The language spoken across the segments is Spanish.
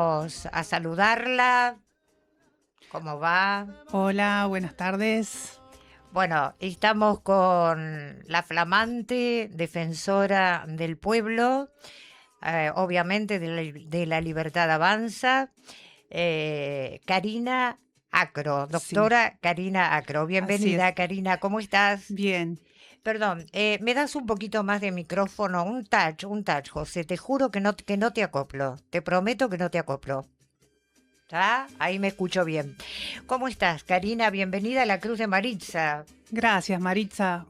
Vamos a saludarla. ¿Cómo va? Hola, buenas tardes. Bueno, estamos con la flamante defensora del pueblo, obviamente de la Libertad Avanza, Karina Acro, Sí, doctora Karina Acro. así Bienvenida, es. Karina, ¿cómo estás? Bien. Perdón, ¿me das un poquito más de micrófono? Un touch, José. Te juro que no te acoplo. Te prometo que no te acoplo. ¿Está? Ahí me escucho bien. ¿Cómo estás, Karina? Bienvenida a la Cruz de Maritza. Gracias, Maritza.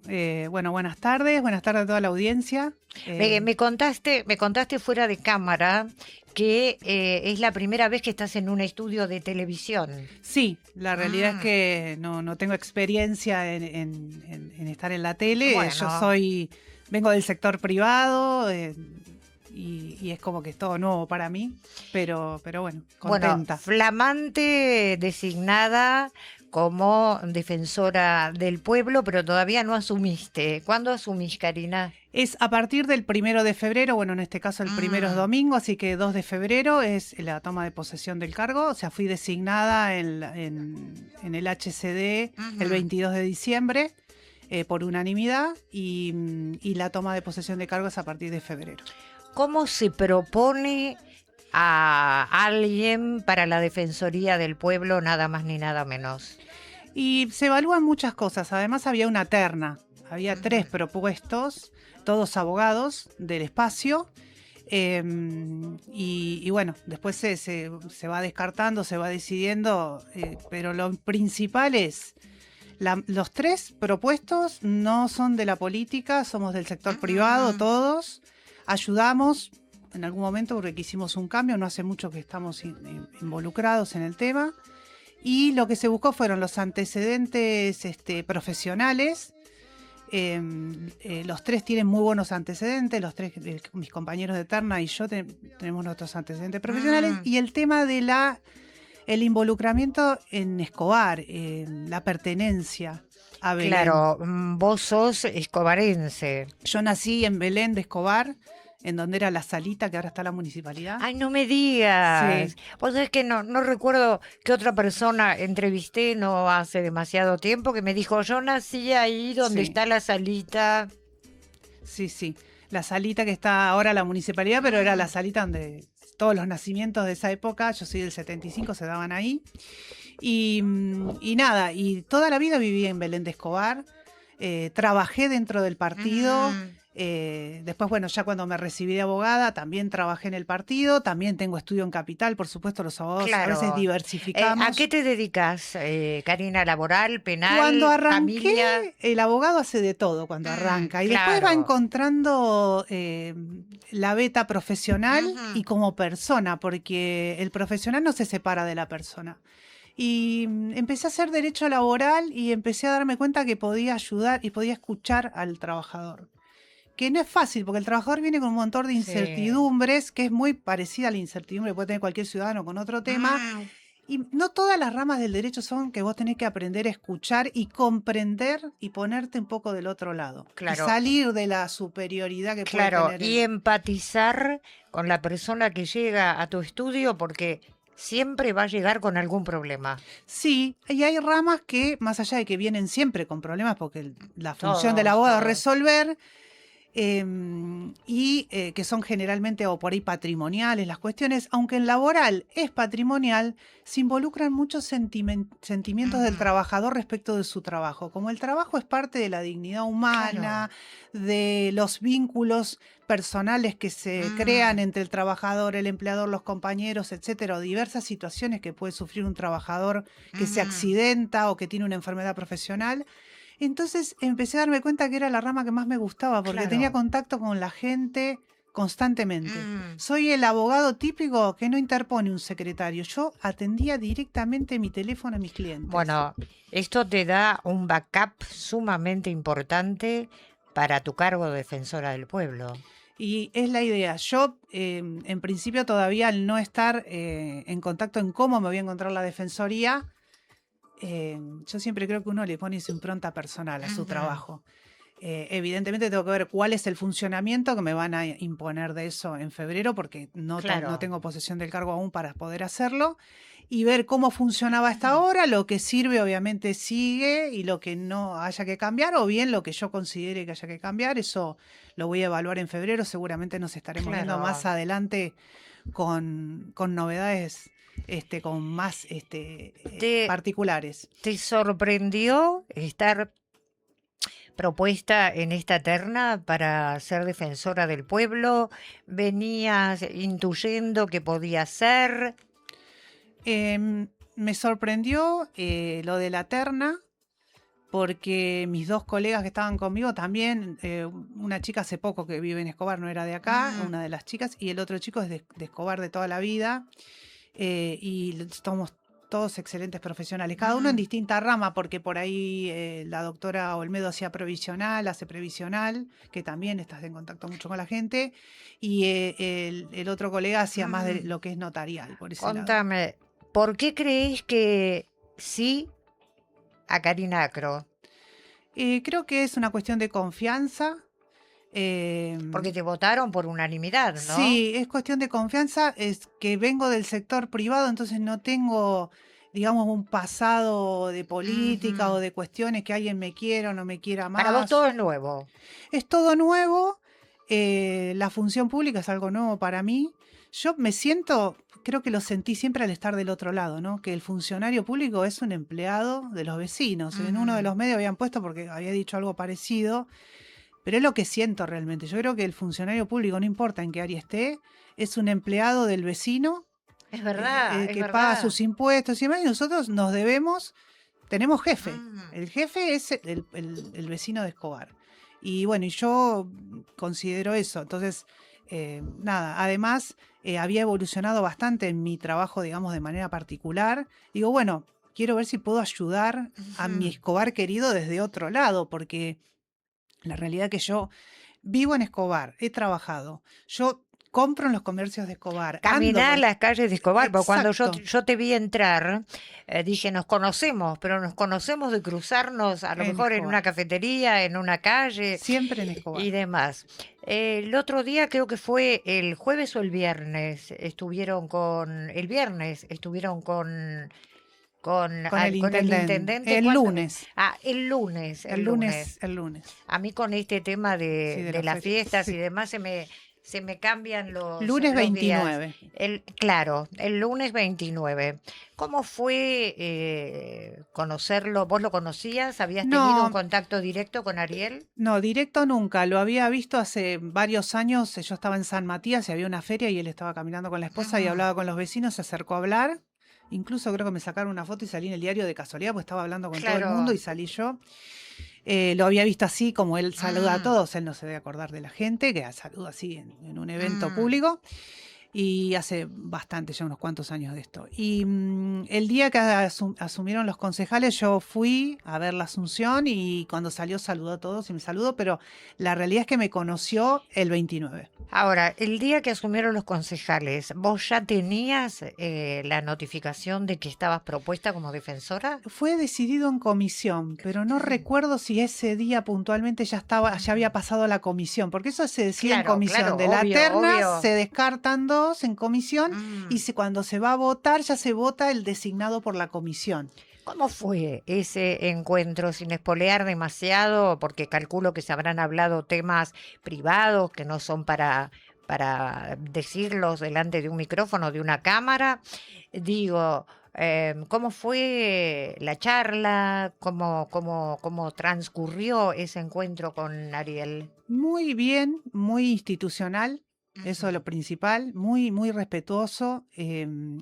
Bueno, buenas tardes. Buenas tardes a toda la audiencia. Me contaste fuera de cámara que es la primera vez que estás en un estudio de televisión. Sí, la realidad es Mm, que no tengo experiencia en estar en la tele. bueno, Vengo del sector privado y es como que es todo nuevo para mí, pero bueno, bueno, contenta. flamante designada como defensora del pueblo, pero todavía no asumiste. ¿Cuándo asumís, Karina? Es a partir del 1 de febrero, bueno, en este caso el primero es Mm, domingo, así que 2 de febrero es la toma de posesión del cargo. O sea, fui designada en el HCD el ujú. 22 de diciembre por unanimidad y la toma de posesión de cargo es a partir de febrero. ¿Cómo se propone a alguien para la Defensoría del Pueblo, nada más ni nada menos? Y se evalúan muchas cosas. Además había una terna, había Ujú, 3 propuestos, todos abogados del espacio. Y bueno, después se va descartando, se va decidiendo, pero lo principal es, los 3 propuestos no son de la política, somos del sector privado ujú. todos, ayudamos en algún momento porque quisimos un cambio, no hace mucho que estamos involucrados en el tema, y lo que se buscó fueron los antecedentes profesionales. Los 3 tienen muy buenos antecedentes, los 3, mis compañeros de terna y yo tenemos nuestros antecedentes profesionales, Mm, y el tema de el involucramiento en Escobar, la pertenencia a Belén. claro, vos sos escobarense. Yo nací en Belén de Escobar, en donde era la salita que ahora está la municipalidad. Ay, no me digas. Sí, Vos sabés que no recuerdo qué otra persona entrevisté no hace demasiado tiempo que me dijo, yo nací ahí donde sí, está la salita. sí. La salita que está ahora la municipalidad, pero era la Mm, salita donde todos los nacimientos de esa época, yo soy del 75, se daban ahí. Y nada, y toda la vida viví en Belén de Escobar, trabajé dentro del partido, mm. después, bueno, ya cuando me recibí de abogada, también trabajé en el partido, también tengo estudio en Capital, por supuesto, los abogados a veces Claro. ¿A qué diversificamos. te dedicas, Karina? ¿Laboral, Cuando penal, familia? arranqué, el abogado hace de todo cuando arranca y después va Claro. encontrando la beta profesional Ujú. y como persona, porque el profesional no se separa de la persona. Y empecé a hacer derecho laboral y empecé a darme cuenta que podía ayudar y podía escuchar al trabajador. Que no es fácil, porque el trabajador viene con un montón de Sí. incertidumbres, que es muy parecida a la incertidumbre que puede tener cualquier ciudadano con otro tema. Mm, Y no todas las ramas del derecho son que vos tenés que aprender a escuchar y comprender y ponerte un poco del otro lado. Y claro, salir de la superioridad que puede claro. tener Y el... empatizar con la persona que llega a tu estudio porque siempre va a llegar con algún problema. Sí, y hay ramas que, más allá de que vienen siempre con problemas, porque la función del Todos, abogado es todos. resolver, y que son generalmente o por ahí patrimoniales las cuestiones, aunque en laboral es patrimonial, se involucran muchos sentimientos del Ujú, trabajador respecto de su trabajo. Como el trabajo es parte de la dignidad claro. humana, de los vínculos personales que se crean Mm, entre el trabajador, el empleador, los compañeros, etcétera, o diversas situaciones que puede sufrir un trabajador que se ujú, accidenta o que tiene una enfermedad profesional. Entonces empecé a darme cuenta que era la rama que más me gustaba porque tenía claro. contacto con la gente constantemente. Mm. Soy el abogado típico que no interpone un secretario. Yo atendía directamente mi teléfono a mis clientes. Bueno, esto te da un backup sumamente importante para tu cargo de defensora del pueblo. Y es la idea. Yo, en principio, todavía al no estar en contacto en cómo me voy a encontrar la defensoría, yo siempre creo que uno le pone su impronta personal a su Ujú. trabajo. Evidentemente tengo que ver cuál es el funcionamiento que me van a imponer de eso en febrero, porque no Claro. tengo posesión del cargo aún para poder hacerlo, y ver cómo funcionaba hasta ahora, lo que sirve obviamente sigue y lo que no haya que cambiar, o bien lo que yo considere que haya que cambiar, eso lo voy a evaluar en febrero, seguramente nos estaremos viendo más Claro. adelante con novedades con más ¿Te, particulares. te sorprendió estar propuesta en esta terna para ser defensora del pueblo? ¿Venías intuyendo que podía ser? Me sorprendió lo de la terna, porque mis dos colegas que estaban conmigo también, una chica hace poco que vive en Escobar, no era de acá, Mm, una de las chicas, y el otro chico es de Escobar de toda la vida, y somos todos excelentes profesionales, cada uno en mm. distinta rama, porque por ahí la doctora Olmedo hacía provisional, hace previsional, que también estás en contacto mucho con la gente, y el otro colega hacía más de Mm. lo que es notarial, por ese lado. Contame, ¿por qué creéis que sí a Karina Acro? Creo que es una cuestión de confianza. Porque em, te votaron por unanimidad, ¿no? Sí, es cuestión de confianza, es que vengo del sector privado, entonces no tengo, digamos, un pasado de política o Ujú. de cuestiones que alguien me quiera o no me quiera Para vos todo más. es nuevo. Es todo nuevo, la función pública es algo nuevo para mí. Yo me siento, creo que lo sentí siempre al estar del otro lado, ¿no? Que el funcionario público es un empleado de los vecinos. En uno de Ujú. los medios habían puesto porque había dicho algo parecido. Pero es lo que siento realmente. Yo creo que el funcionario público, no importa en qué área esté, es un empleado del vecino Es que paga verdad. sus impuestos y demás, y nosotros nos debemos, tenemos jefe. Mm. El jefe es el vecino de Escobar. Y bueno, y yo considero eso. Entonces, nada, además había evolucionado bastante en mi trabajo, digamos, de manera particular. Digo, bueno, quiero ver si puedo ayudar a mi Ujú. Escobar querido desde otro lado, porque la realidad que yo vivo en Escobar, he trabajado, yo compro en los comercios de Escobar, ando Caminar por... las calles de Escobar, porque cuando Exacto, yo te vi entrar, dije, nos conocemos, pero nos conocemos de cruzarnos a lo en mejor en una Escobar, cafetería, en una calle siempre en y Escobar. demás. El otro día, creo que fue el jueves o el viernes, estuvieron Con el con el intendente, intendente. ¿Cuándo? Ah, el el lunes. lunes, el lunes. A mí con este tema Sí, de de la las feria. fiestas y Sí. demás se me cambian Lunes los días. 29. Claro, el lunes 29. ¿Cómo fue conocerlo? ¿Vos lo conocías? ¿Habías tenido un No, contacto directo con Ariel? no, directo nunca. Lo había visto hace varios años. Yo estaba en San Matías y había una feria y él estaba caminando con la esposa y Ujú. hablaba con los vecinos, se acercó a hablar. Incluso creo que me sacaron una foto y salí en el diario de casualidad, pues estaba hablando con todo el mundo y Claro. salí yo. Lo había visto así, como él saluda a Mm, todos, él no se debe acordar de la gente, que saluda así en un evento mm. público. Y hace bastante, ya unos cuantos años de esto. Y el día que asumieron los concejales, yo fui a ver la asunción y cuando salió saludó a todos y me saludó, pero la realidad es que me conoció el 29. Ahora, el día que asumieron los concejales, ¿vos ya tenías la notificación de que estabas propuesta como defensora? Fue decidido en comisión, pero no recuerdo si ese día puntualmente ya estaba, ya había Mm. pasado la comisión, porque eso se decide en Claro, comisión. claro, De la obvio, terna obvio. se descartan dos en comisión y Mm. cuando se va a votar ya se vota el designado por la comisión. ¿Cómo fue ese encuentro sin espolear demasiado? Porque calculo que se habrán hablado temas privados que no son para decirlos delante de un micrófono, de una cámara. Digo, ¿cómo fue la charla? ¿Cómo transcurrió ese encuentro con Ariel? Muy bien, muy institucional, eso es Ujú. lo principal, muy, muy respetuoso.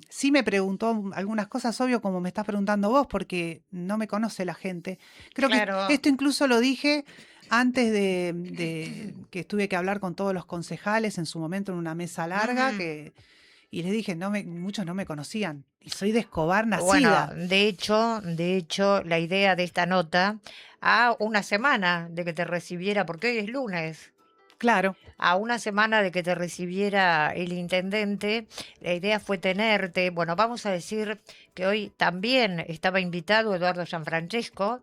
Sí me preguntó algunas cosas, obvio, como me estás preguntando vos, porque no me conoce la gente. Creo que Claro. esto incluso lo dije antes de que tuve que hablar con todos los concejales en su momento en una mesa larga, Ujú. y les dije, muchos no me conocían, y soy de Escobar Bueno, nacida. de hecho, la idea de esta nota, a una semana de que te recibiera, porque hoy es lunes, Claro, a una semana de que te recibiera el intendente, la idea fue tenerte. Bueno, vamos a decir que hoy también estaba invitado Eduardo Gianfrancesco.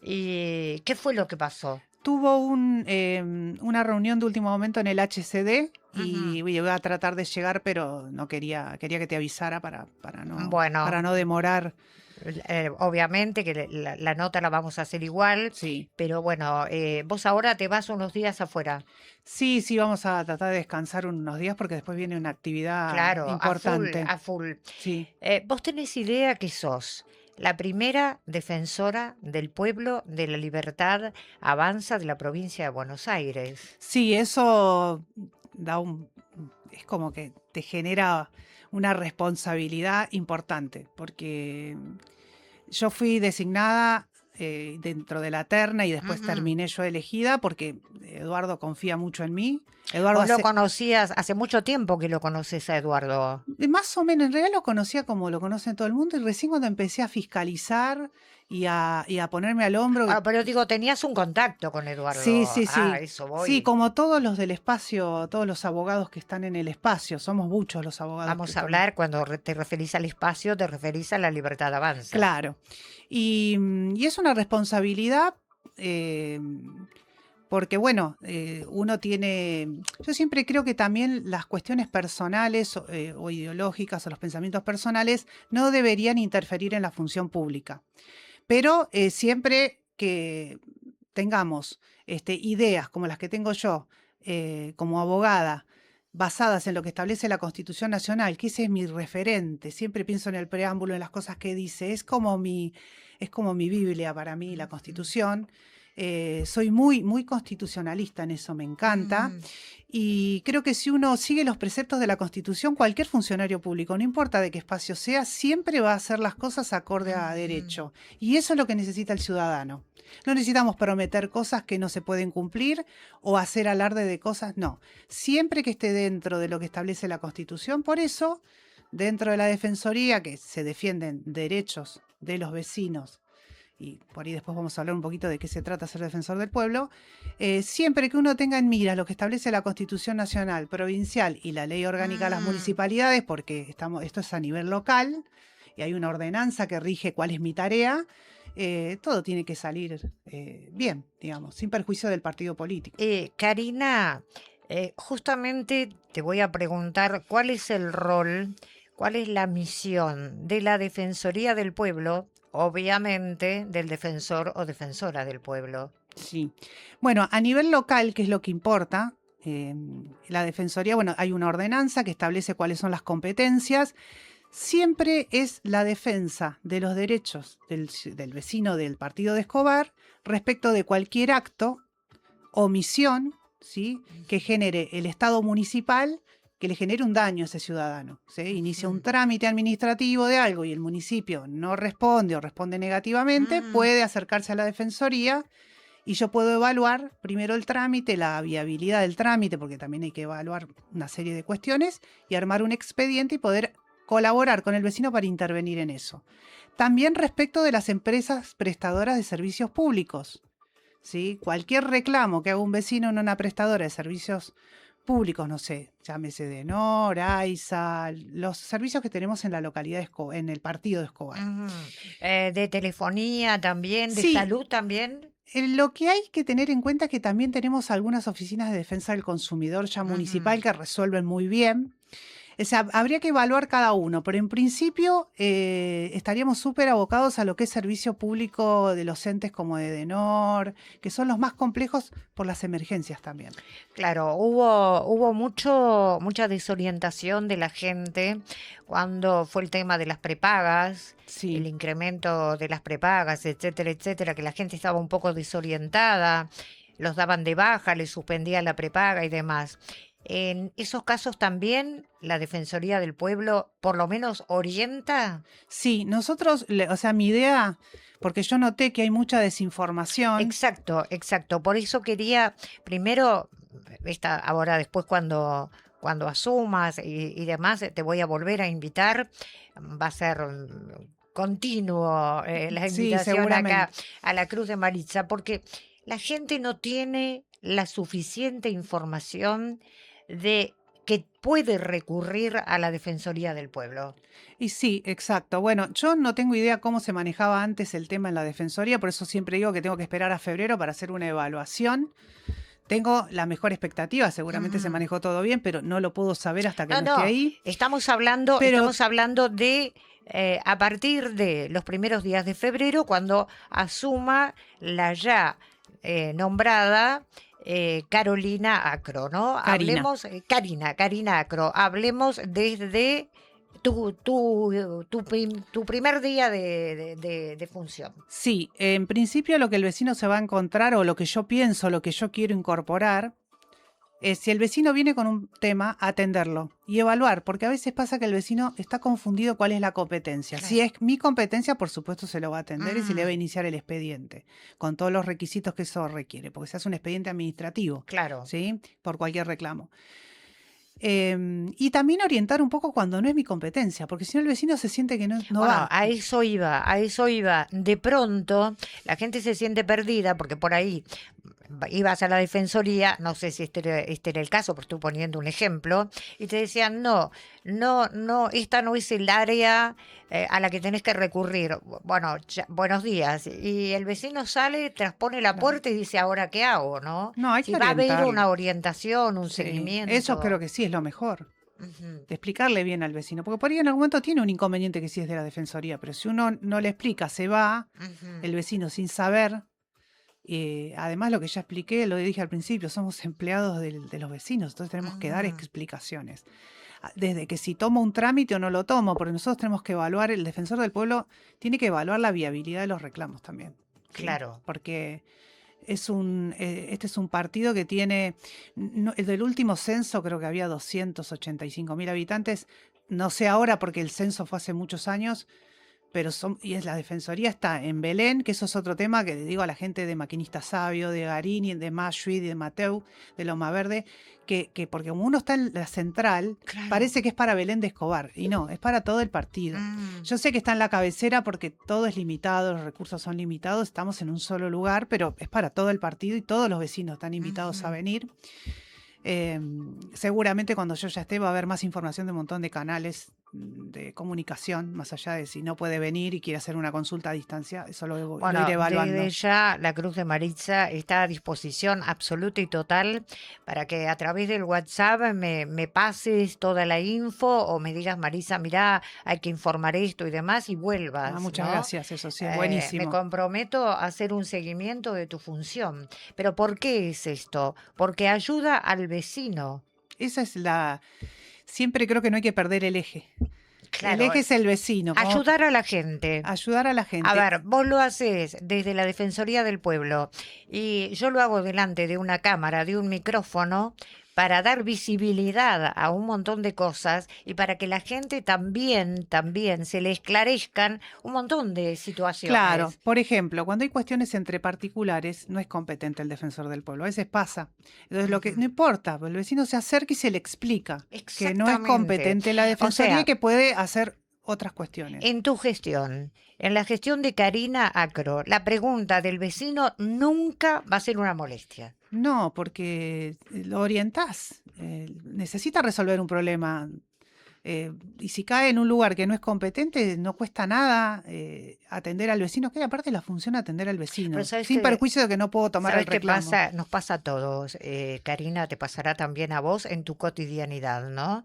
¿Y qué fue lo que pasó? tuvo una reunión de último momento en el HCD Ujú. y iba a tratar de llegar, pero no quería que te avisara Bueno, para no demorar. obviamente que la nota la vamos a hacer igual, Sí. pero bueno, vos ahora te vas unos días afuera. Sí, sí, vamos a tratar de descansar unos días porque después viene una actividad Claro, a full, importante. a full. Sí. ¿Vos tenés idea que sos la primera defensora del pueblo, de la libertad, avanza de la provincia de Buenos Aires? Sí, eso da es como que te genera una responsabilidad importante, porque yo fui designada dentro de la terna y después Ujú. terminé yo elegida porque Eduardo confía mucho en mí. Eduardo Vos lo hace, conocías, hace mucho tiempo que lo conoces a Eduardo. más o menos, en realidad lo conocía como lo conocen todo el mundo y recién cuando empecé a fiscalizar y a ponerme al hombro. Bueno, pero digo, tenías un contacto con Sí, Eduardo. sí, Ah, sí. eso Sí, voy. como todos los del espacio, todos los abogados que están en el espacio, somos muchos los abogados que Vamos a estamos. hablar, cuando te referís al espacio, te referís a la libertad avanza. Claro. Y es una responsabilidad eh, porque, bueno, uno tiene. Yo siempre creo que también las cuestiones personales o ideológicas o los pensamientos personales no deberían interferir en la función pública. Pero siempre que tengamos ideas como las que tengo yo como abogada, basadas en lo que establece la Constitución Nacional, que ese es mi referente, siempre pienso en el preámbulo, en las cosas que dice, es como mi Biblia para mí, la Ujú. Constitución. Soy muy, muy constitucionalista en eso, me encanta. Ujú. Y creo que si uno sigue los preceptos de la Constitución, cualquier funcionario público, no importa de qué espacio sea, siempre va a hacer las cosas acorde a Ujú. derecho. Y eso es lo que necesita el ciudadano. No necesitamos prometer cosas que no se pueden cumplir o hacer alarde de cosas, no. Siempre que esté dentro de lo que establece la Constitución, por eso, dentro de la Defensoría, que se defienden derechos de los vecinos, y por ahí después vamos a hablar un poquito de qué se trata ser defensor del pueblo, siempre que uno tenga en mira lo que establece la Constitución Nacional, Provincial y la Ley Orgánica de las Mm. Municipalidades, porque esto es a nivel local y hay una ordenanza que rige cuál es mi tarea, todo tiene que salir bien, digamos, sin perjuicio del partido político. Karina, justamente te voy a preguntar cuál es el rol, cuál es la misión de la Defensoría del Pueblo, obviamente del defensor o defensora del pueblo. Sí. Bueno, a nivel local, ¿qué es lo que importa? Eh, la Defensoría, bueno, hay una ordenanza que establece cuáles son las competencias. Siempre es la defensa de los derechos del vecino del partido de Escobar respecto de cualquier acto, omisión, ¿sí? Que genere el Estado municipal, que le genere un daño a ese ciudadano. ¿Sí? Inicia un Ujú. trámite administrativo de algo y el municipio no responde o responde negativamente, Mm. puede acercarse a la Defensoría y yo puedo evaluar primero el trámite, la viabilidad del trámite, porque también hay que evaluar una serie de cuestiones, y armar un expediente y poder colaborar con el vecino para intervenir en eso. También respecto de las empresas prestadoras de servicios públicos. ¿Sí? Cualquier reclamo que haga un vecino en una prestadora de servicios públicos, no sé, llámese Denor, AISA, los servicios que tenemos en la localidad en el partido de Escobar. Ujú. De telefonía también, de Sí, salud también. lo que hay que tener en cuenta es que también tenemos algunas oficinas de defensa del consumidor ya municipal Ujú. que resuelven muy bien. O sea, habría que evaluar cada uno, pero en principio estaríamos súper abocados a lo que es servicio público de los entes como Edenor, que son los más complejos por las emergencias también. Claro, hubo mucha desorientación de la gente cuando fue el tema de las prepagas, el Sí, incremento de las prepagas, etcétera, etcétera, que la gente estaba un poco desorientada, los daban de baja, les suspendían la prepaga y demás. En esos casos también la Defensoría del Pueblo por lo menos orienta. sí, nosotros, o sea, mi idea, porque yo noté que hay mucha desinformación. Exacto, exacto. Por eso quería, primero, ahora después cuando asumas y demás, te voy a volver a invitar. Va a ser continuo la Sí, invitación acá seguramente. a la Cruz de Maritza, porque la gente no tiene la suficiente información de que puede recurrir a la Defensoría del Pueblo. Y sí, exacto. Bueno, yo no tengo idea cómo se manejaba antes el tema en la Defensoría, por eso siempre digo que tengo que esperar a febrero para hacer una evaluación. Tengo la mejor expectativa, seguramente se Ujú. manejó todo bien, pero no lo puedo saber hasta que No, no esté no, ahí. Pero estamos hablando de a partir de los primeros días de febrero, cuando asuma la ya nombrada Carolina Acro, ¿no? Karina, Hablemos, Karina Acro, hablemos desde tu primer día de función. sí, en principio lo que el vecino se va a encontrar o lo que yo pienso, lo que yo quiero incorporar, es si el vecino viene con un tema, atenderlo y evaluar, porque a veces pasa que el vecino está confundido cuál es la competencia. Si Claro. es mi competencia, por supuesto se lo va a atender y se le va a Mm, iniciar el expediente, con todos los requisitos que eso requiere, porque se hace un expediente administrativo, claro. ¿sí? Por cualquier reclamo. Y también orientar un poco cuando no es mi competencia, porque si no el vecino se siente que no Bueno, va. a eso iba, a eso iba. De pronto, la gente se siente perdida porque por ahí ibas a la defensoría, no sé si este era el caso, pero estoy poniendo un ejemplo, y te decían, no, esta no es el área a la que tenés que recurrir. Bueno, buenos días. Y el vecino sale, traspone la Claro. puerta y dice, ¿ahora qué hago? ¿No? No, hay Si que va a haber una orientarlo. orientación, un Sí, eso creo seguimiento. que sí es lo mejor. Ujú, De explicarle bien al vecino, porque por ahí en algún momento tiene un inconveniente que sí es de la defensoría, pero si uno no le explica, se va, ujú, el vecino sin saber. Además, lo que ya expliqué, lo dije al principio, somos empleados de los vecinos, entonces tenemos que dar ujú. explicaciones. Desde que si tomo un trámite o no lo tomo, porque nosotros tenemos que evaluar, el defensor del pueblo tiene que evaluar la viabilidad de los reclamos también, ¿sí? Claro. Porque este es un partido que tiene, el del último censo creo que había 285.000 habitantes, no sé ahora porque el censo fue hace muchos años, pero y es la defensoría está en Belén, que eso es otro tema que le digo a la gente de Maquinista Sabio, de Garini, de Mashui, de Mateu, de Loma Verde, que porque como uno está en la central, Claro. parece que es para Belén de Escobar, y no, es para todo el partido. Mm, Yo sé que está en la cabecera porque todo es limitado, los recursos son limitados, estamos en un solo lugar, pero es para todo el partido y todos los vecinos están invitados a ujú. venir. Seguramente cuando yo ya esté va a haber más información de un montón de canales de comunicación, más allá de si no puede venir y quiere hacer una consulta a distancia, eso lo iré Bueno, desde evaluando. ya la Cruz de Maritza está a disposición absoluta y total para que a través del WhatsApp me pases toda la info o me digas, Marisa, mirá, hay que informar esto y demás y vuelvas, Muchas ¿no? gracias, eso sí, es Me buenísimo. comprometo a hacer un seguimiento de tu función. Pero ¿por qué es esto? Porque ayuda al vecino. Esa es siempre creo que no hay que perder el eje. El Claro, eje es el vecino, como ayudar a la gente. ayudar a la A gente. ver, vos lo haces desde la Defensoría del Pueblo y yo lo hago delante de una cámara, de un micrófono, para dar visibilidad a un montón de cosas y para que la gente también se le esclarezcan un montón de Claro, situaciones. por ejemplo, cuando hay cuestiones entre particulares, no es competente el defensor del pueblo. A veces pasa. Entonces, lo que Ujú. no importa, el vecino se acerca y se le explica que no es Exactamente. competente la O defensoría y sea, que puede hacer otras cuestiones. en tu gestión, en la gestión de Karina Acro, la pregunta del vecino nunca va a ser una molestia. No, porque lo orientás. Necesita resolver un problema. Y si cae en un lugar que no es competente, no cuesta nada atender al vecino, que aparte la función atender al Pero vecino, sin perjuicio de que no puedo tomar el ¿sabes qué reclamo. pasa? Nos pasa a todos, Karina, te pasará también a vos en tu cotidianidad, ¿no?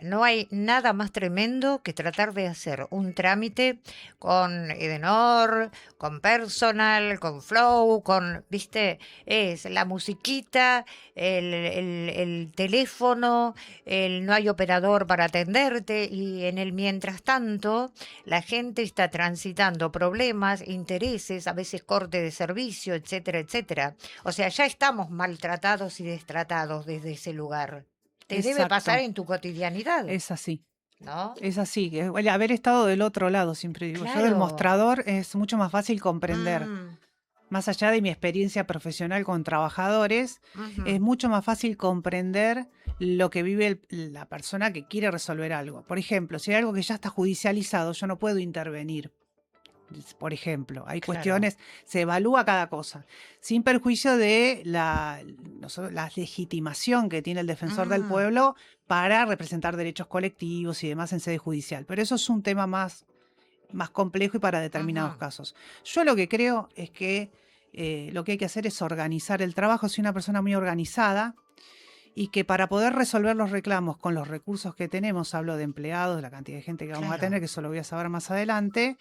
No hay nada más tremendo que tratar de hacer un trámite con Edenor, con Personal, con Flow, ¿viste? Es la musiquita, el teléfono, no hay operador para atenderte y en el mientras tanto la gente está transitando problemas, intereses, a veces corte de servicio, etcétera, etcétera. O sea, ya estamos maltratados y destratados desde ese lugar. Te debe pasar Exacto, en tu cotidianidad, es así. ¿no? Es así, el haber estado del otro lado, siempre digo yo, del Claro. mostrador es mucho más fácil comprender. Mm, Más allá de mi experiencia profesional con trabajadores, es ujú. mucho más fácil comprender lo que vive la persona que quiere resolver algo. Por ejemplo, si hay algo que ya está judicializado, yo no puedo intervenir. Por ejemplo, hay Claro. cuestiones, se evalúa cada cosa, sin perjuicio de la legitimación que tiene el defensor del Mm, pueblo para representar derechos colectivos y demás en sede judicial. Pero eso es un tema más complejo y para determinados ujú, casos. Yo lo que creo es que lo que hay que hacer es organizar el trabajo. Soy una persona muy organizada y que para poder resolver los reclamos con los recursos que tenemos, hablo de empleados, de la cantidad de gente que vamos a claro. tener, que eso lo voy a saber más adelante,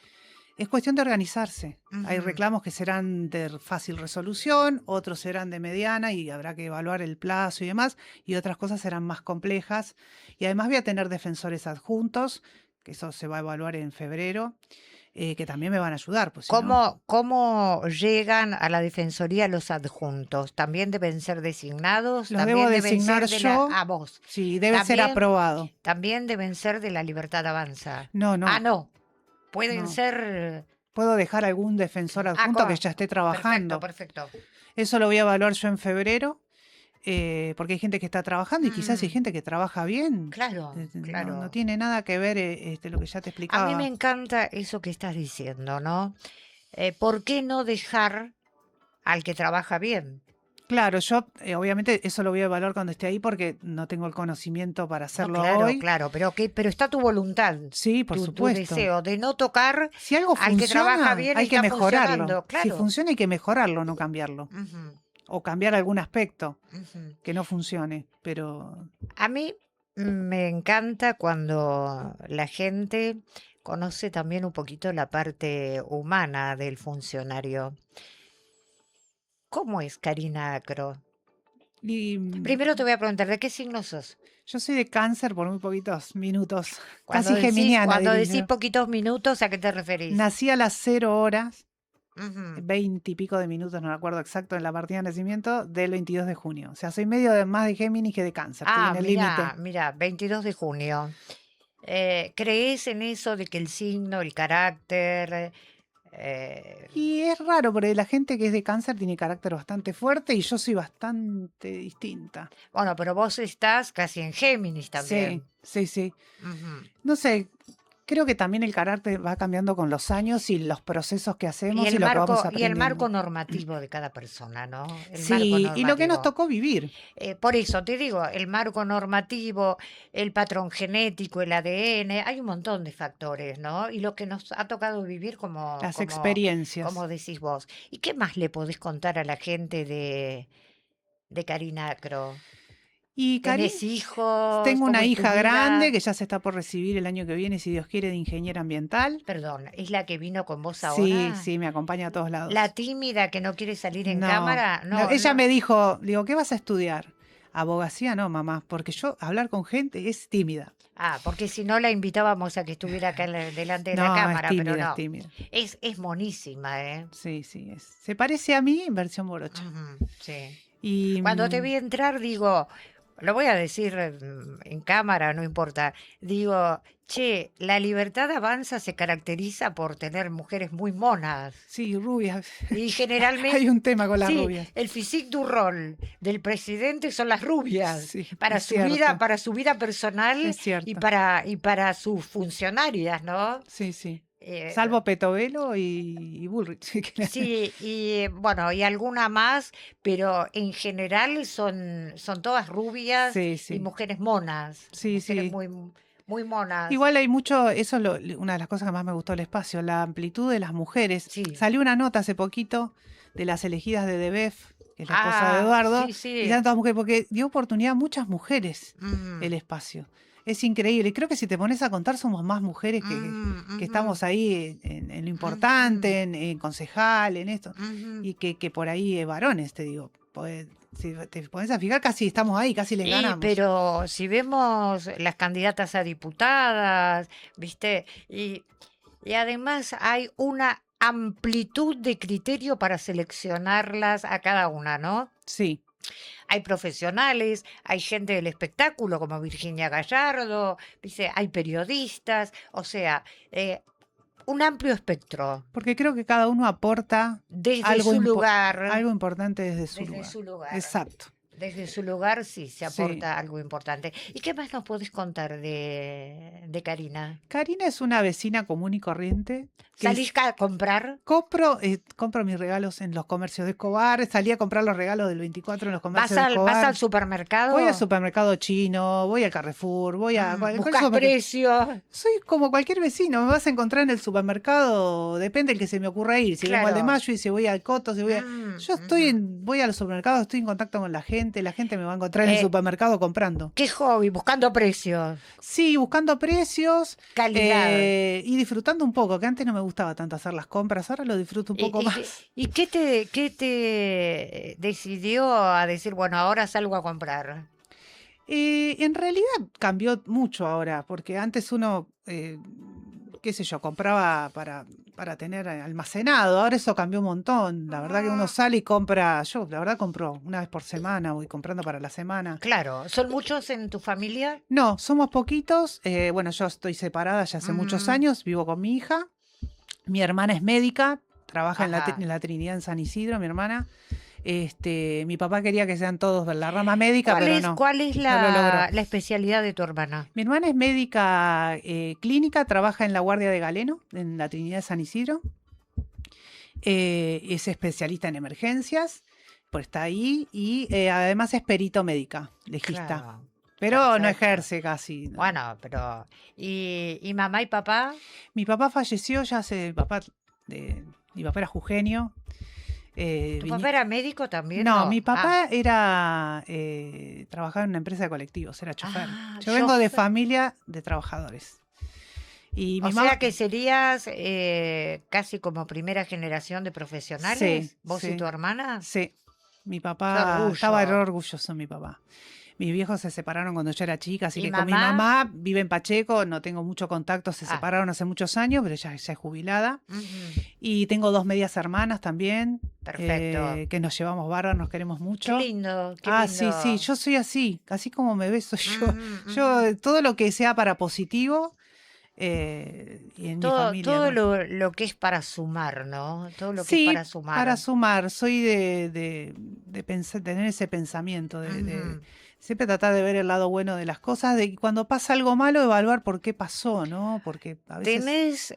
es cuestión de organizarse. Hay Ujú. reclamos que serán de fácil resolución, otros serán de mediana y habrá que evaluar el plazo y demás, y otras cosas serán más complejas. Y además voy a tener defensores adjuntos, que eso se va a evaluar en febrero, que también me van a ayudar, pues si no. ¿Cómo llegan a la defensoría los adjuntos? ¿También deben ser designados? Los debo ¿También deben designar ser de la... yo, a vos? sí, debe ser ¿También, aprobado. también deben ser de la Libertad Avanza? No, Ah, no, no. Pueden no. ser... Puedo dejar algún defensor Ah, adjunto que ya esté perfecto, trabajando. perfecto. Eso lo voy a evaluar yo en febrero, porque hay gente que está trabajando y quizás hay Mm, gente que trabaja bien. claro, No claro. tiene nada que ver lo que ya te A mí me explicaba. encanta eso que estás diciendo, ¿no? ¿Por qué no dejar al que trabaja bien? Claro, yo obviamente eso lo voy a evaluar cuando esté ahí porque no tengo el conocimiento para No, hacerlo claro, hoy. claro, pero está tu voluntad, Sí, por tu supuesto. deseo de no tocar Si algo al que trabaja funciona, bien y hay que está mejorarlo. funcionando, Si claro. funciona, hay que mejorarlo, no cambiarlo. Ujú, O cambiar algún aspecto ujú. que no funcione. Pero A mí me encanta cuando la gente conoce también un poquito la parte humana del funcionario. ¿Cómo es Karina Acro? y, Primero te voy a preguntar, ¿de qué signo sos? yo soy de cáncer por muy poquitos minutos. Cuando Casi decís, geminiana, cuando diría decís yo. poquitos minutos, ¿a qué te referís? Nací a las 0 horas, Ujú. 20 y pico de minutos, no me acuerdo exacto, en la partida de nacimiento del 22 de junio. O sea, soy medio de más de Géminis que de cáncer, estoy Ah, en el mira, límite. mira, 22 de junio. ¿Crees en eso de que el signo, el carácter... eh, Y es raro, porque la gente que es de cáncer tiene carácter bastante fuerte y yo soy bastante distinta. bueno, pero vos estás casi en Géminis Sí, también. sí, sí. Ujú. No sé, creo que también el carácter va cambiando con los años y los procesos que hacemos y lo que vamos Y el marco aprendiendo. normativo de cada persona, ¿no? El marco Sí, y lo que nos normativo. tocó vivir. Por eso te digo, el marco normativo, el patrón genético, el ADN, hay un montón de factores, ¿no? Y lo que nos ha tocado vivir Las experiencias. como decís vos. ¿Y qué más le podés contar a la gente de Karina Acro? Y Karin, ¿Tenés hijos? tengo ¿Cómo una es tu hija grande vida? que ya se está por recibir el año que viene, si Dios quiere, de ingeniera ambiental. Perdón, ¿es la que vino con vos Sí, ahora? sí, me acompaña a todos ¿La lados. tímida que no quiere salir en No, cámara? no, No, ella no. me dijo, digo, ¿qué vas a estudiar? Abogacía, no, mamá, porque yo hablar con gente es tímida. Ah, porque si no la invitábamos a que estuviera acá delante de la No, es cámara, pero tímida, es no. tímida. Es monísima, ¿eh? Sí, sí, es. Se parece a mí en versión morocha. Ujú, sí. Y Cuando te vi entrar, digo, lo voy a decir en cámara, no importa. Digo, che, la Libertad Avanza se caracteriza por tener mujeres muy monas. sí, rubias. Y Hay generalmente, un tema con las sí, rubias. el physique du rôle del presidente son las rubias Sí, es cierto, para su vida personal es cierto. y para sus funcionarias, ¿no? Sí, sí. Eh, Salvo Petovelo y Bullrich. sí, y bueno, y alguna más, pero en general son todas rubias Sí, y sí. mujeres monas, Sí, mujeres sí. muy monas. Igual hay mucho, eso es una de las cosas que más me gustó del espacio, la amplitud de las mujeres. Sí. Salió una nota hace poquito de las elegidas de Debef, que es la esposa de Ah, Eduardo, sí, y sí. eran todas mujeres, porque dio oportunidad a muchas mujeres el Mm, espacio. Es increíble. Y creo que si te pones a contar, somos más mujeres que ujú, estamos ahí en lo ujú, importante, en concejal, en esto, ujú. y que por ahí varones, te digo. Si te pones a fijar, casi estamos ahí, casi les Y ganamos. pero si vemos las candidatas a diputadas, ¿viste? Y además hay una amplitud de criterio para seleccionarlas a cada una, ¿no? Sí. Hay profesionales, hay gente del espectáculo como Virginia Gallardo, ¿viste? Hay periodistas, o sea, un amplio espectro Porque creo que cada uno aporta desde algo, su lugar, algo importante desde su desde lugar. su lugar. Exacto. Desde su lugar sí se Sí. aporta algo importante. ¿Y qué más nos podés contar de Karina? Karina es una vecina común y corriente que ¿Salís a comprar? compro mis regalos en los comercios de Escobar. Salí a comprar los regalos del 24 en los comercios de Vas al Escobar. Voy al supermercado? supermercado chino, voy al Carrefour, voy a cualquier ¿Buscas supermercado. precios? Soy como cualquier vecino, me vas a encontrar en el supermercado, depende del que se me ocurra ir. Si vengo al de Claro. Mayo y si voy al Coto, si voy a... Yo Ujú. voy a los supermercados, estoy en contacto con la gente me va a encontrar en el Eh, supermercado comprando. ¿Qué hobby? Buscando precios, Sí, buscando precios calidad. y disfrutando un poco, que antes no me gustaba tanto hacer las compras, ahora lo disfruto un ¿Y, poco y qué más. y qué te decidió a decir, bueno, ahora salgo a comprar? En realidad cambió mucho ahora, porque antes uno, qué sé yo, compraba para tener almacenado, ahora eso cambió un montón. La verdad que uno sale y compra, yo la verdad compro una vez por semana, voy comprando para la semana. Claro, ¿son muchos en tu familia? No, somos poquitos, bueno, yo estoy separada ya hace muchos Mm, años, vivo con mi hija, mi hermana es médica, trabaja ajá. en la Trinidad en San Isidro, mi hermana. Mi papá quería que sean todos de la rama médica, pero no, ¿Cuál es no lo logró. la especialidad de tu hermana? Mi hermana es médica clínica, trabaja en la Guardia de Galeno, en la Trinidad de San Isidro. Es especialista en emergencias, pues está ahí, y además es perito médica, legista. Claro, Pero no perfecto. ejerce casi. No. Bueno, pero y mamá y papá? Mi papá falleció ya hace. Mi papá era jujeño. ¿Tu papá viní- era médico también? No, mi No. Ah, papá era trabajaba en una empresa de colectivos, era chofer. Yo vengo de chofer. familia de trabajadores. Y O mi sea mamá, que serías casi como primera generación de sí, profesionales, vos y tu sí, hermana. sí. Mi Qué papá estaba re orgullo. orgulloso de mi papá. Mis viejos se separaron cuando yo era chica, así ¿Y que con mi mamá? mamá vive en Pacheco, no tengo mucho contacto, se Ah, separaron hace muchos años, pero ya es jubilada. ujú, Y tengo dos medias hermanas también, perfecto. que nos llevamos bárbaro, nos queremos Qué mucho. lindo, qué Ah, sí, sí, lindo. yo soy así como me ves soy yo. Ujú, Yo, ujú. todo lo que sea para positivo, y en mi familia. Todo lo que es para sumar, ¿no? Todo lo que es Sí, para para sumar. sumar, soy de tener ese pensamiento, de Ujú. siempre tratar de ver el lado bueno de las cosas, de que cuando pasa algo malo, evaluar por qué pasó, ¿no? Porque a veces, ¿Tenés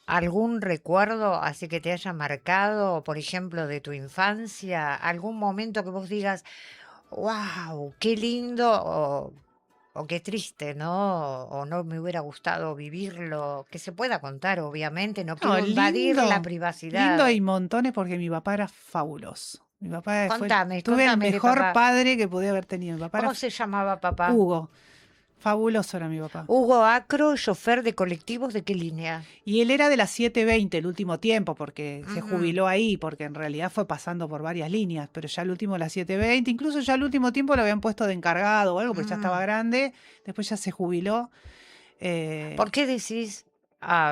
algún recuerdo así que te haya marcado, por ejemplo, de tu infancia? ¿Algún momento que vos digas, wow, qué lindo o qué triste, ¿no? O no me hubiera gustado vivirlo, que se pueda contar, obviamente, no no, quiero invadir la lindo privacidad. hay montones porque mi papá era fabuloso. Mi papá tuve el Contame de mejor papá. padre que podía haber tenido. Mi papá era ¿Cómo se llamaba papá? Hugo, fabuloso era mi papá. Hugo Acro, chofer de colectivos, ¿de qué línea? Y él era de las 7:20 el último tiempo, porque se Ujú, jubiló ahí, porque en realidad fue pasando por varias líneas, pero ya el último de las 7:20, incluso ya el último tiempo lo habían puesto de encargado o algo, porque ya estaba ujú. grande, después ya se jubiló. ¿Por eh, qué decís,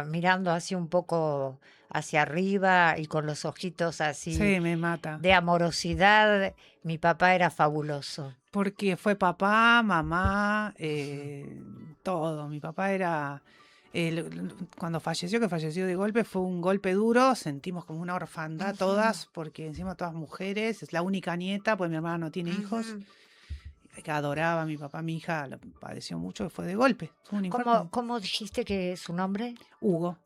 mirando así un poco hacia arriba y con los ojitos así sí, me mata, de amorosidad, mi papá era fabuloso? porque fue papá, mamá, Ujú, todo. Mi papá era... cuando falleció, que falleció de golpe, fue un golpe duro, sentimos como una orfandad ujú, todas, porque encima todas mujeres, es la única nieta, pues mi hermana no tiene hijos. ujú. Que adoraba a mi papá, mi hija lo padeció mucho, fue de golpe, fue un infarto. ¿Cómo dijiste que es su nombre? Hugo.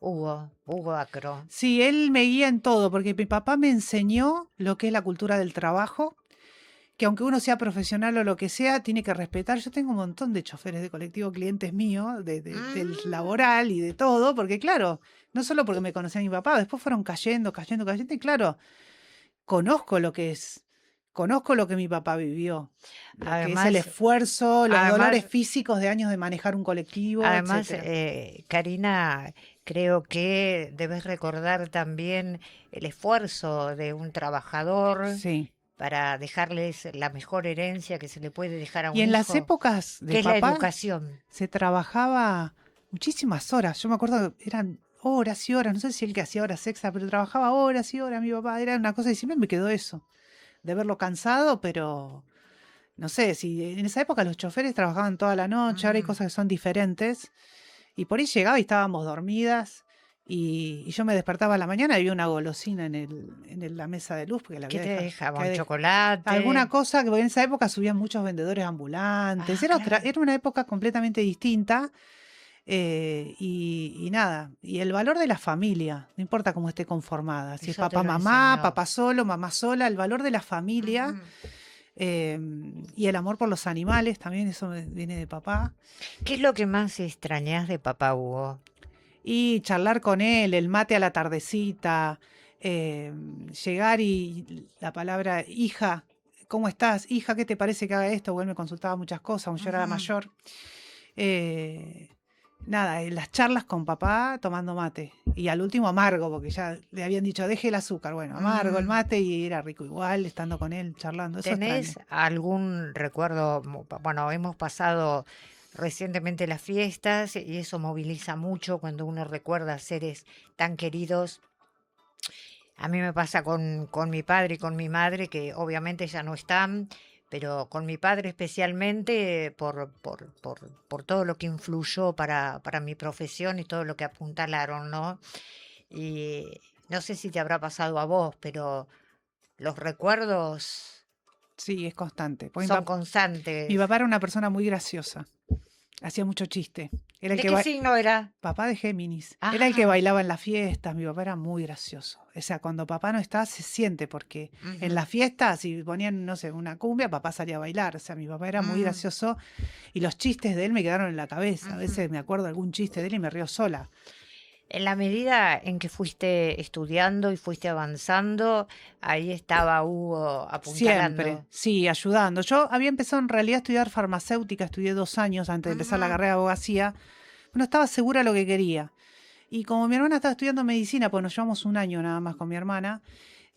Hugo Acro. Sí, él me guía en todo, porque mi papá me enseñó lo que es la cultura del trabajo, que aunque uno sea profesional o lo que sea, tiene que respetar. Yo tengo un montón de choferes de colectivo, clientes míos, del Mm, laboral y de todo, porque claro, no solo porque me conocía mi papá, después fueron cayendo, y claro, conozco lo que es, conozco lo que mi papá vivió, lo que es el Además, esfuerzo, los dolores además, físicos de años de manejar un colectivo, además, etcétera. Karina, creo que debes recordar también el esfuerzo de un trabajador Sí. para dejarles la mejor herencia que se le puede dejar a Y un en las hijo, épocas de que es la papá educación. se trabajaba muchísimas horas. Yo me acuerdo que eran horas y horas, no sé si él que hacía horas extra, pero trabajaba horas y horas mi papá. Era una cosa y siempre me quedó eso, de verlo cansado, pero no sé, si en esa época los choferes trabajaban toda la noche, ahora hay Ujú. cosas que son diferentes. Y por ahí llegaba y estábamos dormidas. Y yo me despertaba a la mañana y había una golosina la mesa de luz, porque la ¿Qué había te dejado. dejaba? Que ¿Un de- Alguna chocolate? cosa que en esa época subían muchos vendedores ambulantes. Ah, claro. Era una época completamente distinta. Y nada, y el valor de la familia, no importa cómo esté conformada, si es Eso te papá, lo mamá, enseñó. papá solo, mamá sola, el valor de la familia Ujú. eh, y el amor por los animales, también eso viene de papá. ¿Qué es lo que más extrañas de papá Hugo? Y charlar con él, el mate a la tardecita, llegar y la palabra hija, ¿cómo estás? Hija, ¿qué te parece que haga esto? Porque él me consultaba muchas cosas, aunque yo era la Ujú. mayor. Eh, Nada, las charlas con papá tomando mate. Y al último amargo, porque ya le habían dicho, deje el azúcar. Bueno, amargo el Mm. mate y era rico igual, estando con él, charlando. Eso extraño. ¿Tenés algún recuerdo? Bueno, hemos pasado recientemente las fiestas y eso moviliza mucho cuando uno recuerda a seres tan queridos. A mí me pasa con mi padre y con mi madre, que obviamente ya no están, pero con mi padre especialmente por todo lo que influyó para mi profesión y todo lo que apuntalaron, ¿no? Y no sé si te habrá pasado a vos, pero los recuerdos Sí, es constante. Porque son mi constantes. papá era una persona muy graciosa. Hacía mucho chiste. Era el ¿De que qué signo era? Papá de Géminis. Era el que Ah, bailaba en las fiestas. Mi papá era muy gracioso. O sea, cuando papá no está, se siente, porque en ujú, las fiestas, si ponían, no sé, una cumbia, papá salía a bailar. O sea, mi papá era muy mm, gracioso y los chistes de él me quedaron en la cabeza. A ujú. veces me acuerdo de algún chiste de él y me río sola. En la medida en que fuiste estudiando y fuiste avanzando, ahí estaba Hugo Siempre, apuntalando. sí, ayudando. Yo había empezado en realidad a estudiar farmacéutica, estudié 2 años antes de empezar la Ujú, carrera de abogacía. No estaba segura de lo que quería. Y como mi hermana estaba estudiando medicina, pues nos llevamos un año nada más con mi hermana,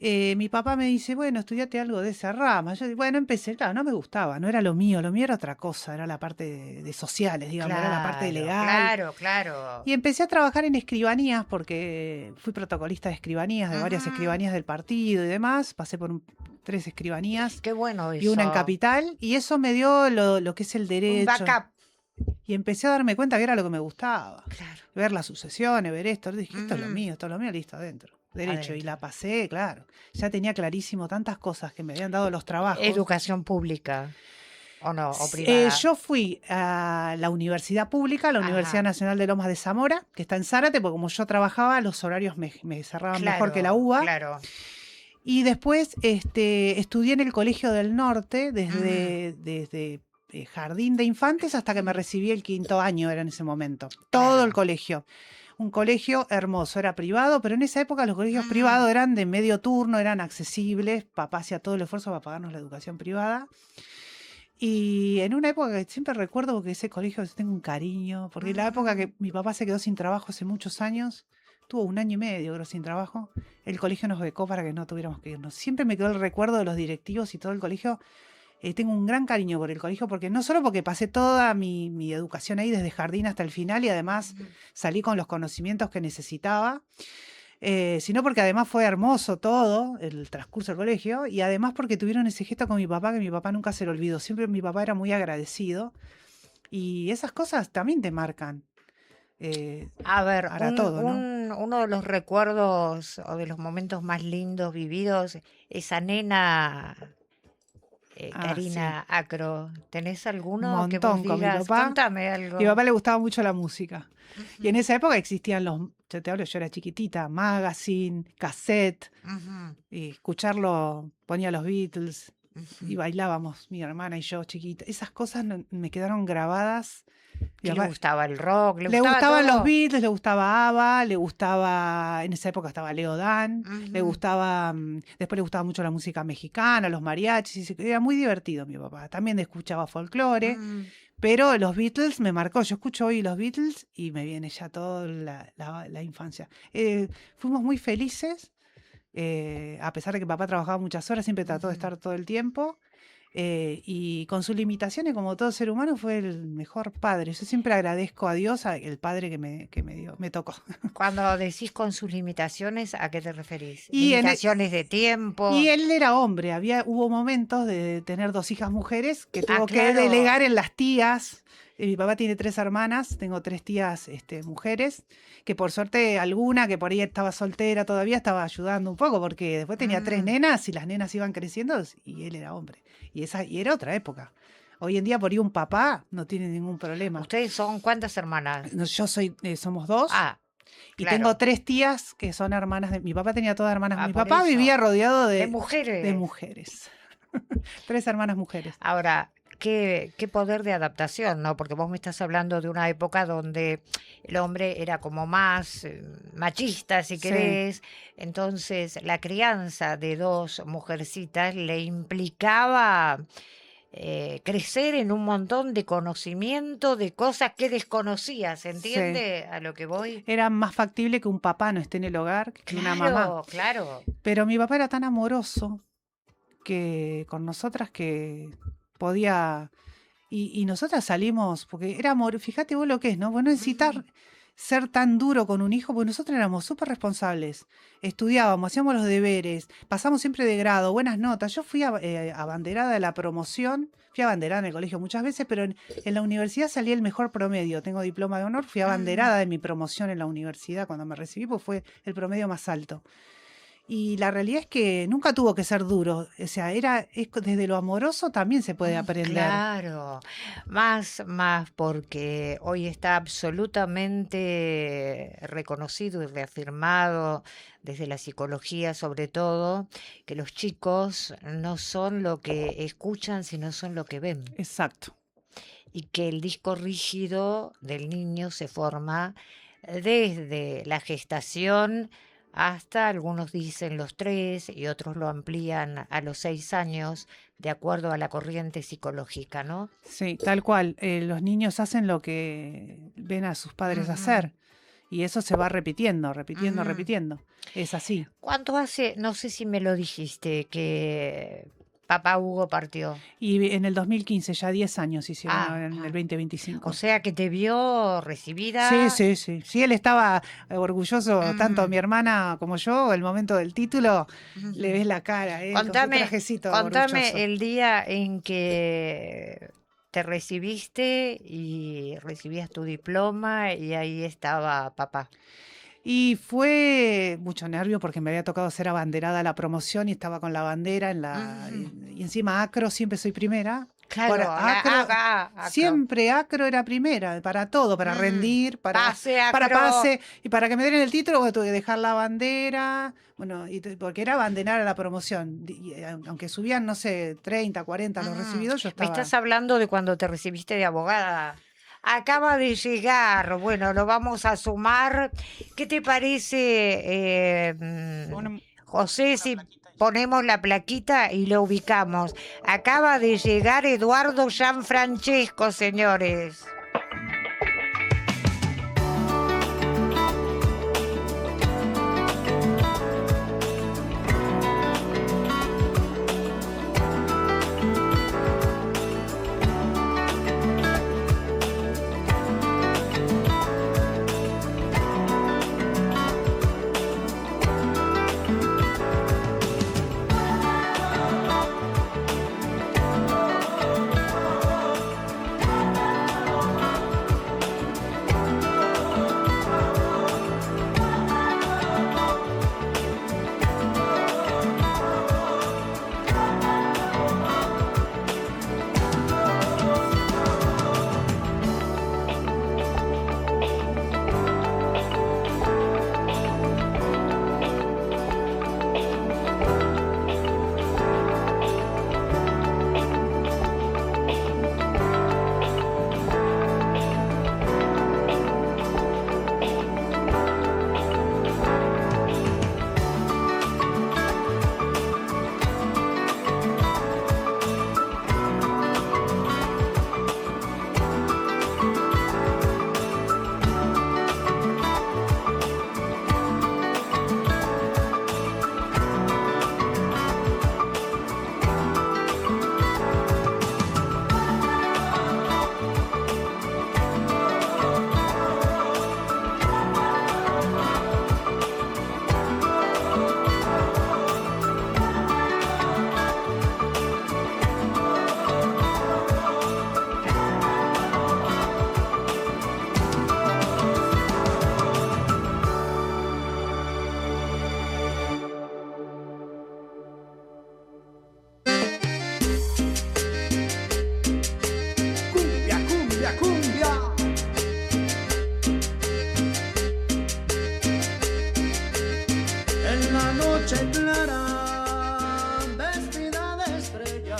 mi papá me dice, bueno, estudiate algo de esa rama. Yo, bueno, empecé, claro, no me gustaba, no era lo mío era otra cosa, era la parte de sociales, digamos, era la parte de claro, legal. claro, claro. Y empecé a trabajar en escribanías porque fui protocolista de escribanías, de varias Ujú. escribanías del partido y demás. Pasé por 3 escribanías Qué bueno y una en eso. Capital. Y eso me dio lo que es el Un derecho. backup. Y empecé a darme cuenta que era lo que me gustaba. Claro. Ver las sucesiones, ver esto. Dije, Ujú, esto es lo mío, listo, adentro. Derecho. Y adentro. la pasé, claro. Ya tenía clarísimo tantas cosas que me habían dado los trabajos. Educación pública, ¿o no? ¿O privada? Yo fui a la universidad pública, la Universidad Ajá. Nacional de Lomas de Zamora, que está en Zárate, porque como yo trabajaba, los horarios me cerraban mejor que la Claro, UBA. claro. Y después estudié en el Colegio del Norte, Ujú. desde jardín de infantes hasta que me recibí el 5.º año, era en ese momento. Todo el Claro. colegio. Un colegio hermoso, era privado, pero en esa época los colegios Mm, privados eran de medio turno, eran accesibles. Papá hacía todo el esfuerzo para pagarnos la educación privada. Y en una época que siempre recuerdo, porque ese colegio tengo un cariño, porque la época ujú. que mi papá se quedó sin trabajo hace muchos años, tuvo 1 año y medio, creo, sin trabajo, el colegio nos becó para que no tuviéramos que irnos. Siempre me quedó el recuerdo de los directivos y todo el colegio. Tengo un gran cariño por el colegio, porque no solo porque pasé toda mi educación ahí desde jardín hasta el final y además Ujú. salí con los conocimientos que necesitaba, sino porque además fue hermoso todo el transcurso del colegio y además porque tuvieron ese gesto con mi papá que mi papá nunca se lo olvidó. Siempre mi papá era muy agradecido y esas cosas también te marcan eh, A ver, para todo, ¿no? uno de los recuerdos o de los momentos más lindos vividos, esa nena Ah, sí, Karina Acro. ¿Tenés un alguno que vos montón con mi digas? papá. Contame Mi algo. papá le gustaba mucho la música. Y en Ujú, esa época existían yo te hablo, yo era chiquitita, magazine, cassette, ujú, y escucharlo, ponía los Beatles y ujú. bailábamos, mi hermana y yo chiquita. Esas cosas me quedaron grabadas. Mi ¿Qué le papá gustaba? ¿El rock? ¿Le le gustaba gustaban los todo? Beatles, le gustaba ABBA, le gustaba, en esa época estaba Leo Dan, le Ujú, gustaba, después le gustaba mucho la música mexicana, los mariachis, era muy divertido mi papá. También escuchaba folclore, mm. pero los Beatles me marcó. Yo escucho hoy los Beatles y me viene ya toda la infancia. Fuimos muy felices, a pesar de que papá trabajaba muchas horas, siempre trató de Ujú. estar todo el tiempo. Y con sus limitaciones, como todo ser humano, fue el mejor padre. Yo siempre agradezco a Dios, el padre que me dio, me tocó. Cuando decís con sus limitaciones, ¿a qué te referís? Y, en e- ¿Limitaciones de y tiempo? él era hombre, hubo momentos de tener 2 hijas mujeres que Ah, tuvo que claro. delegar en las tías Mi papá tiene 3 hermanas, tengo 3 tías mujeres, que por suerte alguna que por ahí estaba soltera todavía estaba ayudando un poco, porque después tenía 3 Mm. nenas y las nenas iban creciendo y él era hombre. Y era otra época. Hoy en día por ahí un papá no tiene ningún problema. ¿Ustedes son cuántas hermanas? Somos 2 Ah, y tengo claro. 3 tías que son hermanas de... Mi papá tenía todas hermanas. Ah, Mi por papá vivía eso. rodeado De de mujeres. mujeres. 3 hermanas mujeres. Ahora, qué poder de adaptación, ¿no? Porque vos me estás hablando de una época donde el hombre era como más machista, si Sí, querés. Entonces, la crianza de 2 mujercitas le implicaba crecer en un montón de conocimiento de cosas que desconocía, ¿se sí. entiende a lo que voy? Era más factible que un papá no esté en el hogar que una mamá. Claro, claro. Pero mi papá era tan amoroso que con nosotras que podía... Y nosotras salimos, porque era amor, fíjate vos lo que es, ¿no? Vos no necesitas Mm, ser tan duro con un hijo, porque nosotros éramos súper responsables. Estudiábamos, hacíamos los deberes, pasamos siempre de grado, buenas notas. Yo fui abanderada de la promoción, fui abanderada en el colegio muchas veces, pero en la universidad salí el mejor promedio. Tengo diploma de honor, fui mm. abanderada de mi promoción en la universidad cuando me recibí, pues fue el promedio más alto. Y la realidad es que nunca tuvo que ser duro. O sea, desde lo amoroso también se puede aprender. Claro, más porque hoy está absolutamente reconocido y reafirmado desde la psicología sobre todo, que los chicos no son lo que escuchan, sino son lo que ven. Exacto. Y que el disco rígido del niño se forma desde la gestación hasta, algunos dicen los 3 y otros lo amplían a los 6 años, de acuerdo a la corriente psicológica, ¿no? Sí, tal cual. Los niños hacen lo que ven a sus padres Ujú, hacer. Y eso se va repitiendo, repitiendo, ujú. repitiendo. Es así. ¿Cuánto hace? No sé si me lo dijiste, que papá Hugo partió. Y en el 2015, ya 10 años hicieron Ah, ahora en el ah. O 2025. sea que te vio Sí, recibida. sí, sí. Sí, él estaba orgulloso, tanto Mm, mi hermana como yo, el momento del título, le ujú. ves la cara, con su Contame, trajecito contame orgulloso. el día en que te recibiste y recibías tu diploma y ahí estaba papá. Y fue mucho nervio porque me había tocado ser abanderada a la promoción y estaba con la bandera Ujú. y encima acro, siempre soy primera. Por Claro, acro, acro. siempre acro era primera, para todo, para Mm, rendir, pase, para acro. pase, y para que me den el título bueno, tuve que dejar la bandera, bueno, porque era abanderar a la promoción. Aunque subían, no sé, 30, 40 los Mm, recibidos, yo me estaba... estás hablando de cuando te recibiste de abogada. Acaba de llegar, bueno, lo vamos a sumar. ¿Qué te parece, José, si ponemos la plaquita y lo ubicamos? Acaba de llegar Eduardo Gianfrancesco, señores. en la noche clara, vestida de estrella.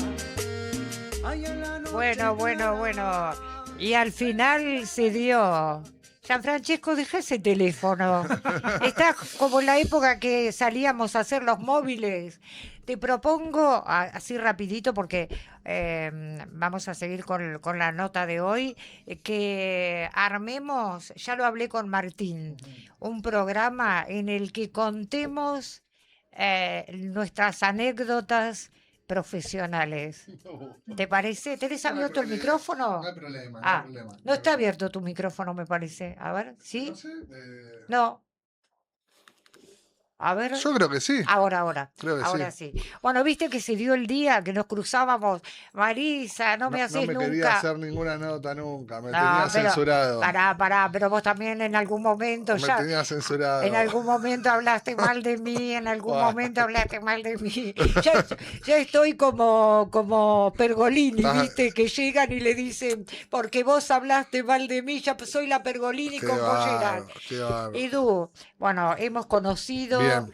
Ay, en la noche Bueno. Y al final se dio. Gianfrancesco, deja ese teléfono. Está como en la época que salíamos a hacer los móviles. Te propongo, así rapidito, porque vamos a seguir con la nota de hoy, que armemos, ya lo hablé con Martín, un programa en el que contemos nuestras anécdotas profesionales. ¿Te parece? ¿Tenés abierto el micrófono? No hay problema, Ah, no hay problema. no está abierto tu micrófono, me parece. A ver, ¿sí? No sé, No. A ver. yo creo que sí. Ahora Creo que ahora sí. Bueno, viste que se dio el día que nos cruzábamos. Marisa, no me No haces me nunca. quería hacer ninguna nota nunca. Me No, tenía pero censurado. pará, pero vos también en algún momento Me ya. tenía censurado. En algún momento hablaste mal de mí, en algún Buah. momento hablaste mal de mí. Ya estoy como Pergolini, Ah. ¿viste? Que llegan y le dicen, porque vos hablaste mal de mí, ya soy la Pergolini Qué con Bolleras. bárbaro, qué bárbaro. Edu, bueno, hemos conocido Bien.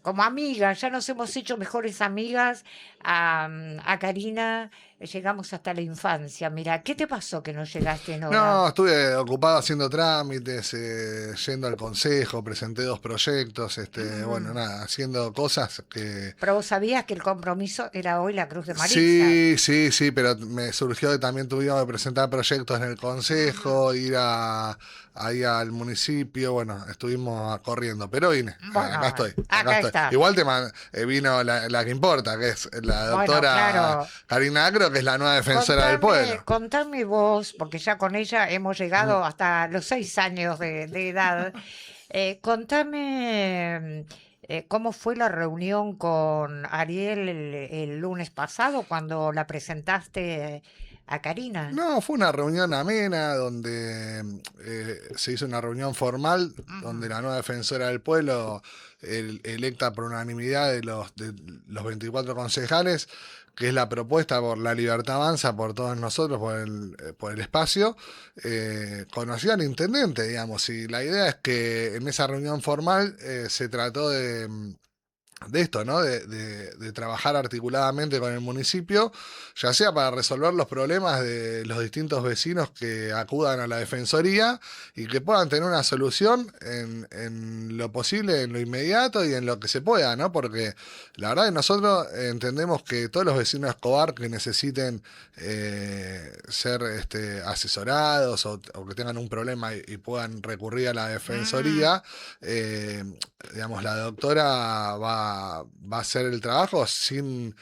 como amigas, ya nos hemos hecho mejores amigas a Karina, llegamos hasta la infancia. Mira, ¿qué te pasó que no llegaste en hora? No, estuve ocupado haciendo trámites, yendo al consejo, presenté 2 proyectos, bueno, nada, haciendo cosas que... Pero vos sabías que el compromiso era hoy la Cruz de Marisa. Sí, pero me surgió que también tuvimos que presentar proyectos en el consejo, ir ahí al municipio, bueno, estuvimos corriendo, pero vine, Bueno, acá estoy. acá está. Igual vino la que importa, que es la Bueno, doctora claro. Karina Acro, que es la nueva defensora del pueblo. Contame vos, porque ya con ella hemos llegado hasta los 6 años de edad. Contame cómo fue la reunión con Ariel el lunes pasado cuando la presentaste a Karina. No, fue una reunión amena donde se hizo una reunión formal donde la nueva defensora del pueblo, electa por unanimidad de los 24 concejales, que es la propuesta por La Libertad Avanza, por todos nosotros, por el espacio, conoció al intendente, digamos, y la idea es que en esa reunión formal se trató de esto, ¿no? De trabajar articuladamente con el municipio, ya sea para resolver los problemas de los distintos vecinos que acudan a la defensoría y que puedan tener una solución en lo posible, en lo inmediato y en lo que se pueda, ¿no? Porque la verdad que nosotros entendemos que todos los vecinos de Escobar que necesiten ser asesorados o que tengan un problema y puedan recurrir a la defensoría, digamos, la doctora va a hacer el trabajo sin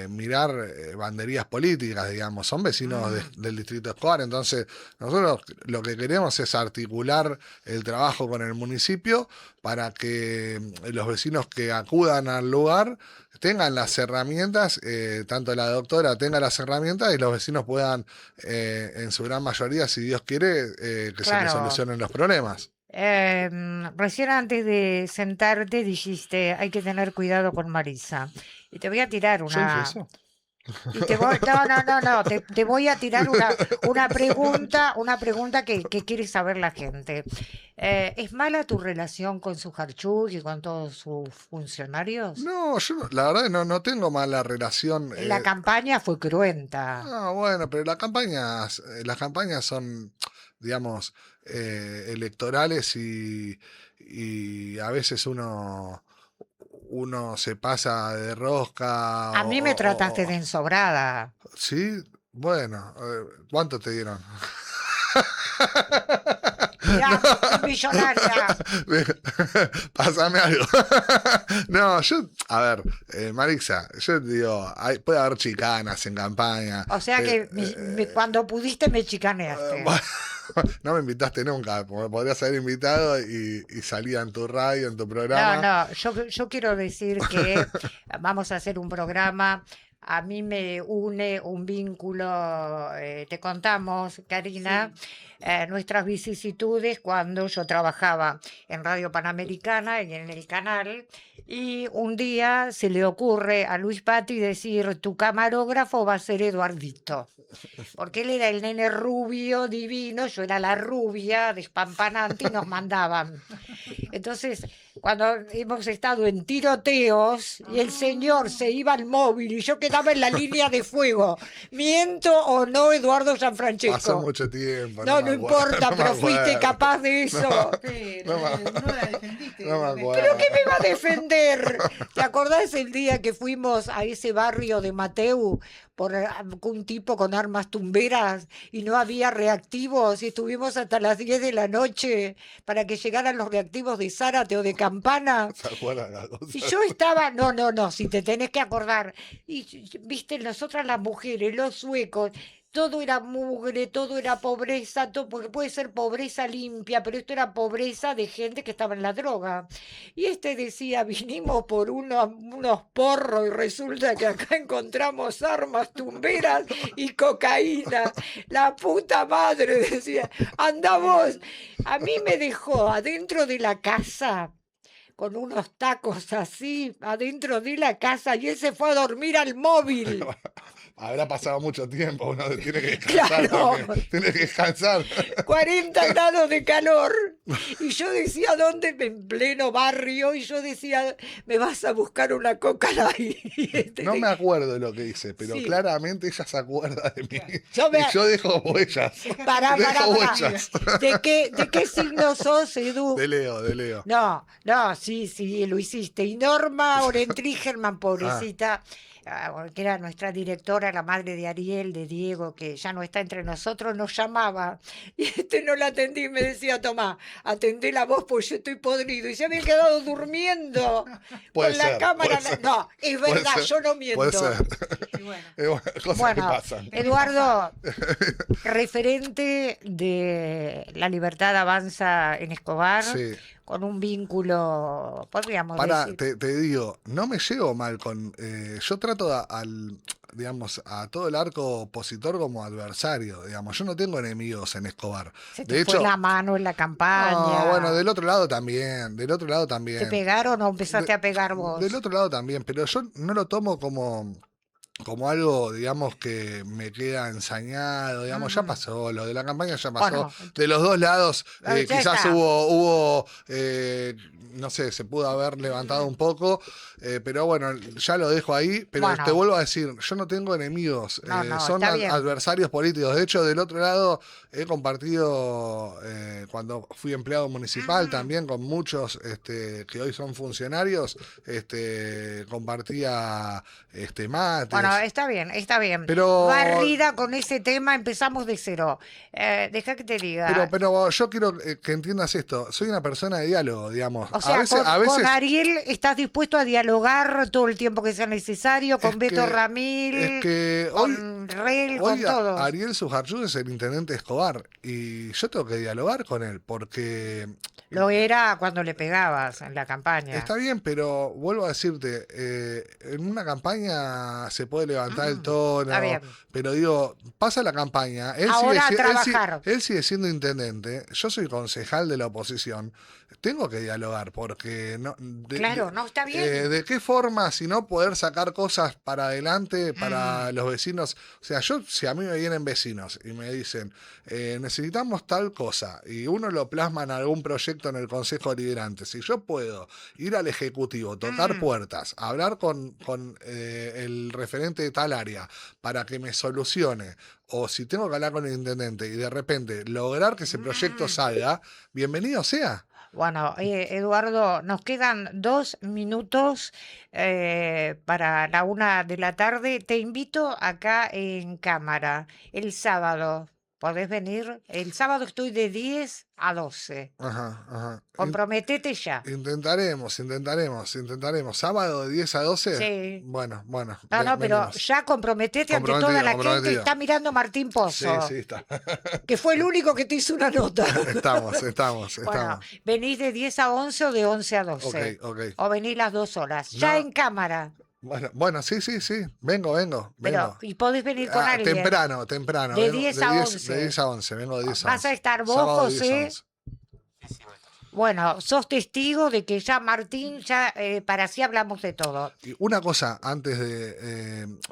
mirar banderías políticas, digamos. Son vecinos del distrito de Escobar, entonces nosotros lo que queremos es articular el trabajo con el municipio para que los vecinos que acudan al lugar tengan las herramientas, tanto la doctora tenga las herramientas y los vecinos puedan, en su gran mayoría, si Dios quiere, que se les solucionen los problemas. Recién antes de sentarte dijiste, hay que tener cuidado con Marisa. Y te voy a tirar ¿Yo dije una... eso? Y te voy, no, te voy a tirar una pregunta que quiere saber la gente. ¿Es mala tu relación con Sujarchuk y con todos sus funcionarios? No, yo la verdad que no tengo mala relación. La campaña fue cruenta. No, bueno, pero las campañas son, digamos, electorales y a veces uno se pasa de rosca. A mí me trataste de ensobrada. Sí, bueno, ¿cuánto te dieron? Ya, millonaria. Pásame algo. No, a ver, Marisa, yo te digo, puede haber chicanas en campaña. O sea que cuando pudiste me chicaneaste. No me invitaste nunca, porque podrías haber invitado y salía en tu radio, en tu programa. No, yo quiero decir que vamos a hacer un programa. A mí me une un vínculo, te contamos, Karina, nuestras vicisitudes cuando yo trabajaba en Radio Panamericana y en el canal, y un día se le ocurre a Luis Patti decir, tu camarógrafo va a ser Eduardito, porque él era el nene rubio, divino, yo era la rubia, despampanante, y nos mandaban. Entonces, cuando hemos estado en tiroteos y el señor se iba al móvil y yo quedaba en la línea de fuego. ¿Miento o no, Eduardo Pasó Gianfrancesco? mucho tiempo. No, me no acuerdo, importa, no me pero fuiste acuerdo. capaz de eso. Pero no la defendiste. No me acuerdo. ¿Pero qué me va a defender? ¿Te acordás el día que fuimos a ese barrio de Mateu por un tipo con armas tumberas y no había reactivos y estuvimos hasta las 10 de la noche para que llegaran los reactivos de Zárate o de Campana? ¿Se acuerdan las cosas? Y yo estaba, no, si te tenés que acordar. Y viste, nosotras las mujeres, los suecos, todo era mugre, todo era pobreza, todo, porque puede ser pobreza limpia, pero esto era pobreza de gente que estaba en la droga. Y este decía, vinimos por unos porros y resulta que acá encontramos armas tumberas y cocaína. La puta madre, decía, anda vos. A mí me dejó adentro de la casa con unos tacos así adentro de la casa y él se fue a dormir al móvil. Habrá pasado mucho tiempo, uno tiene que descansar Claro. también. Tiene que descansar. 40 grados de calor. Y yo decía, ¿dónde? En pleno barrio. Y yo decía, me vas a buscar una coca light. Y este No de- me acuerdo de lo que hice, pero Sí. claramente ella se acuerda de mí. Yo me- Y yo dejo huellas. Pará, Dejo pará. huellas. ¿De qué signo sos, Edu? De Leo. No, sí, lo hiciste. Y Norma Orentrigerman, pobrecita, que era nuestra directora, la madre de Ariel, de Diego, que ya no está entre nosotros, nos llamaba. Y no la atendí y me decía, Tomá, atendé la voz porque yo estoy podrido. Y se había quedado durmiendo Puede con la ser, cámara. puede ser. No, es Puede verdad, ser, yo no miento. Puede ser. Y bueno. Cosas que Bueno, pasan. Eduardo, referente de La Libertad Avanza en Escobar, Sí. con un vínculo, podríamos Para, decir. te digo, no me llevo mal con. Yo trato digamos, a todo el arco opositor como adversario. Digamos, yo no tengo enemigos en Escobar. Se te De fue hecho, la mano en la campaña. no, bueno, del otro lado también. Del otro lado también. ¿Te pegaron o empezaste De- a pegar vos? Del otro lado también, pero yo no lo tomo como algo, digamos, que me queda ensañado, digamos, ya pasó, lo de la campaña ya pasó. Bueno, De los dos lados, ya quizás está. hubo no sé, se pudo haber levantado un poco, pero bueno, ya lo dejo ahí, pero Bueno. te vuelvo a decir, yo no tengo enemigos, No, son está bien. adversarios políticos. De hecho, del otro lado he compartido, cuando fui empleado municipal también con muchos que hoy son funcionarios, compartía mates. Bueno, está bien, está bien. Pero- Barrida con ese tema, empezamos de cero. Deja que te diga. Pero yo quiero que entiendas esto. Soy una persona de diálogo, digamos. O sea, a veces con Ariel estás dispuesto a dialogar todo el tiempo que sea necesario, con Es Beto que- Ramil, es que hoy, con Rel, con hoy todos. Ariel Sujarchú es el intendente Escobar y yo tengo que dialogar con él porque Lo era cuando le pegabas en la campaña. está bien, pero vuelvo a decirte, en una campaña se puede levantar el tono, está bien. pero digo, pasa la campaña, Ahora a él trabajar. él sigue siendo intendente, yo soy concejal de la oposición, tengo que dialogar porque Claro, no, está bien. ¿de qué forma, si no poder sacar cosas para adelante para los vecinos? O sea, si a mí me vienen vecinos y me dicen, necesitamos tal cosa, y uno lo plasma en algún proyecto en el Consejo Deliberante, si yo puedo ir al Ejecutivo, tocar puertas, hablar con el referente de tal área para que me solucione, o si tengo que hablar con el intendente y de repente lograr que ese proyecto salga, bienvenido sea. Bueno, Eduardo, nos quedan 2 minutos para la 1 de la tarde. Te invito acá en cámara el sábado. ¿Podés venir? El sábado estoy de 10 a 12. Ajá. Comprometete ya. Intentaremos. ¿Sábado de 10 a 12? Sí. Bueno. No, pero venimos. ya comprometete ante toda la gente. Comprometido. Está mirando Martín Sí, Pozo, sí, está. que fue el único que te hizo una nota. Estamos. Bueno, venís de 10 a 11 o de 11 a 12. Ok. O venís las 2 horas. Ya No. en cámara. Bueno, sí. Vengo. Pero, y podés venir con alguien. Temprano. De vengo 10 a 11. De 10 a 11, vengo de 10 a 11. Vas a estar vos, Sábado de 10 a José. 11. Bueno, sos testigo de que ya Martín, para así hablamos de todo. Y una cosa antes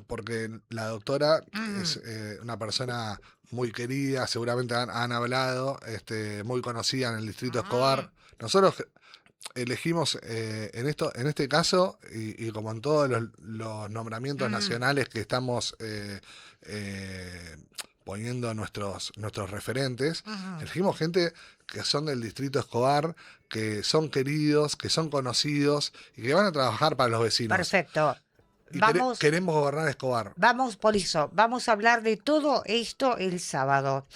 porque la doctora es una persona muy querida, seguramente han hablado, muy conocida en el distrito Escobar. Nosotros elegimos en este caso, y como en todos los nombramientos nacionales que estamos poniendo nuestros referentes, elegimos gente que son del Distrito Escobar, que son queridos, que son conocidos y que van a trabajar para los vecinos. Perfecto. Y Vamos, queremos gobernar Escobar. vamos por eso, vamos a hablar de todo esto el sábado.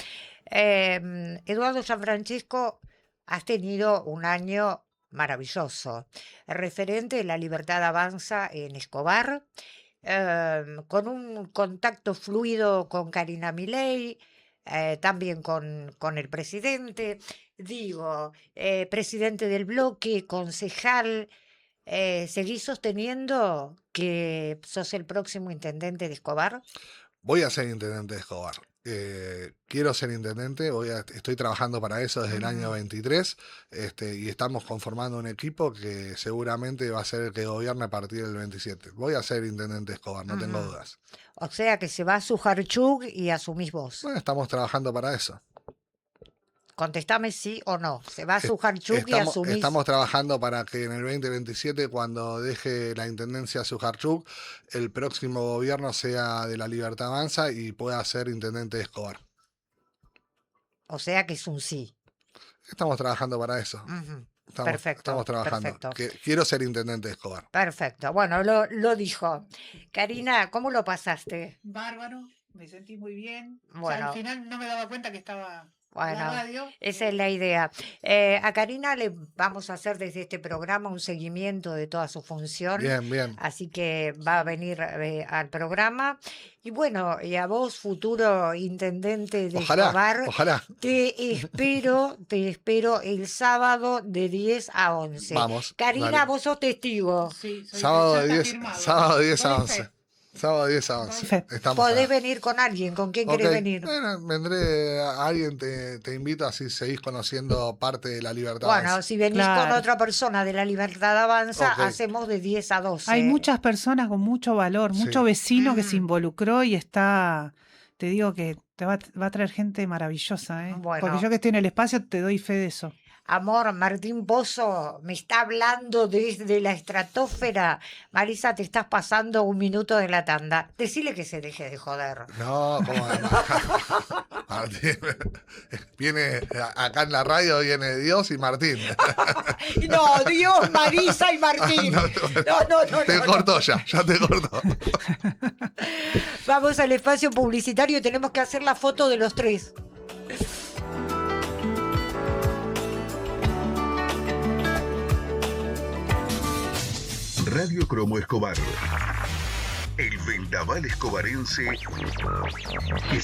Eduardo Gianfrancesco, has tenido un año maravilloso. El referente de La Libertad Avanza en Escobar, con un contacto fluido con Karina Milei, también con el presidente, digo, presidente del bloque, concejal. ¿Seguís sosteniendo que sos el próximo intendente de Escobar? Voy a ser intendente de Escobar. Quiero ser intendente, estoy trabajando para eso desde el año 23, y estamos conformando un equipo que seguramente va a ser el que gobierne a partir del 27. Voy a ser intendente de Escobar, no tengo dudas. O sea que se va a Sujarchuk y asumís vos. Bueno, estamos trabajando para eso. Contestame sí o no. Se va a Sujarchuk y asumís. Estamos trabajando para que en el 2027, cuando deje la intendencia Sujarchuk, el próximo gobierno sea de La Libertad Avanza y pueda ser intendente de Escobar. O sea que es un sí. Estamos trabajando para eso. Ujú. Estamos trabajando. Perfecto. Quiero ser intendente de Escobar. Perfecto. Bueno, lo dijo. Karina, ¿cómo lo pasaste? Bárbaro, me sentí muy bien. O sea, Bueno. al final no me daba cuenta que estaba en Bueno, la radio. esa es la idea. A Karina le vamos a hacer desde este programa un seguimiento de toda su función. Bien, bien. Así que va a venir al programa. Y bueno, y a vos, futuro intendente de Escobar, Ojalá. te espero el sábado de 10 a 11. Vamos. Karina, dale. vos sos testigo. Sí, soy Sábado ya de está 10, firmado. sábado de 10 a Doy 11. fe. Sábado de 10 a 11. Perfecto. Estamos Podés acá. venir con alguien. ¿Con quién Ok, querés venir? bueno, vendré a alguien, te invito, así seguís conociendo parte de La Libertad Bueno, Avanza. si venís con Claro. otra persona de La Libertad Avanza, Ok. hacemos de 10 a 12. Hay muchas personas con mucho valor, Sí. mucho vecino que se Mm. involucró y está, te digo que te va a traer gente maravillosa, ¿eh? Bueno. Porque yo que estoy en el espacio te doy fe de eso. Amor, Martín Pozo me está hablando desde la estratosfera. Marisa, te estás pasando un minuto de la tanda. Decile que se deje de joder. No, como Martín viene acá en la radio, viene Dios y Martín. No, Dios, Marisa y Martín. No. Te cortó ya te cortó. Vamos al espacio publicitario y tenemos que hacer la foto de los tres. Radio Cromo Escobar. El vendaval escobarense que